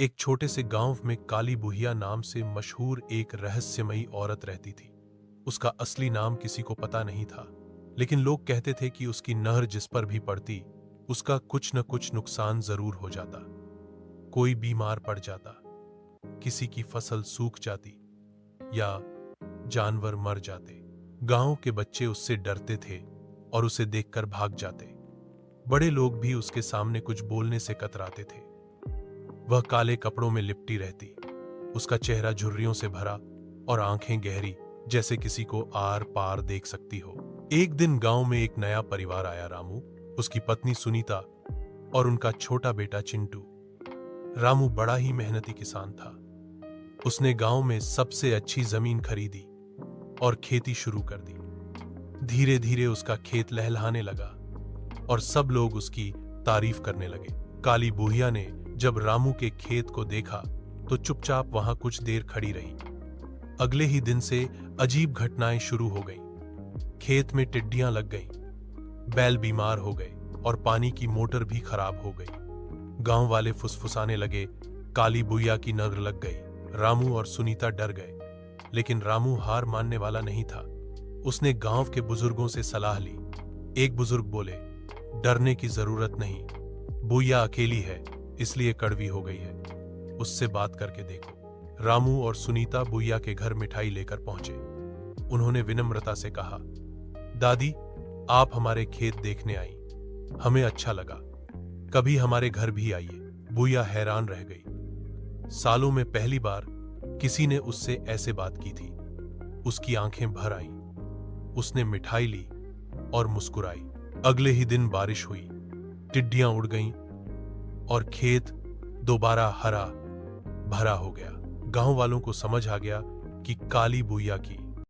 एक छोटे से गांव में काली बुहिया नाम से मशहूर एक रहस्यमयी औरत रहती थी। उसका असली नाम किसी को पता नहीं था, लेकिन लोग कहते थे कि उसकी नहर जिस पर भी पड़ती, उसका कुछ न कुछ नुकसान जरूर हो जाता। कोई बीमार पड़ जाता, किसी की फसल सूख जाती या जानवर मर जाते। गांव के बच्चे उससे डरते थे और उसे देखकर भाग जाते। बड़े लोग भी उसके सामने कुछ बोलने से कतराते थे। वह काले कपड़ों में लिपटी रहती, उसका चेहरा झुर्रियों से भरा और आंखें गहरी, जैसे किसी को आर पार देख सकती हो। एक दिन गांव में एक नया परिवार आया। रामू, उसकी पत्नी सुनीता और उनका छोटा बेटा चिंटू। रामू बड़ा ही मेहनती किसान था। उसने गांव में सबसे अच्छी जमीन खरीदी और खेती शुरू कर दी। धीरे धीरे उसका खेत लहलहाने लगा और सब लोग उसकी तारीफ करने लगे। काली बुहिया ने जब रामू के खेत को देखा तो चुपचाप वहां कुछ देर खड़ी रही। अगले ही दिन से अजीब घटनाएं शुरू हो गईं। खेत में टिड्डियां लग गईं, बैल बीमार हो गए और पानी की मोटर भी खराब हो गई। गांव वाले फुसफुसाने लगे, काली बुहिया की नजर लग गई। रामू और सुनीता डर गए, लेकिन रामू हार मानने वाला नहीं था। उसने गांव के बुजुर्गों से सलाह ली। एक बुजुर्ग बोले, डरने की जरूरत नहीं, बुहिया अकेली है, इसलिए कड़वी हो गई है, उससे बात करके देखो। रामू और सुनीता बुहिया के घर मिठाई लेकर पहुंचे। उन्होंने विनम्रता से कहा, दादी, आप हमारे खेत देखने आई, हमें अच्छा लगा, कभी हमारे घर भी आइए। बुहिया हैरान रह गई। सालों में पहली बार किसी ने उससे ऐसे बात की थी। उसकी आंखें भर आईं। उसने मिठाई ली और मुस्कुराई। अगले ही दिन बारिश हुई, टिड्डियां उड़ गईं और खेत दोबारा हरा भरा हो गया। गांव वालों को समझ आ गया कि काली बुहिया की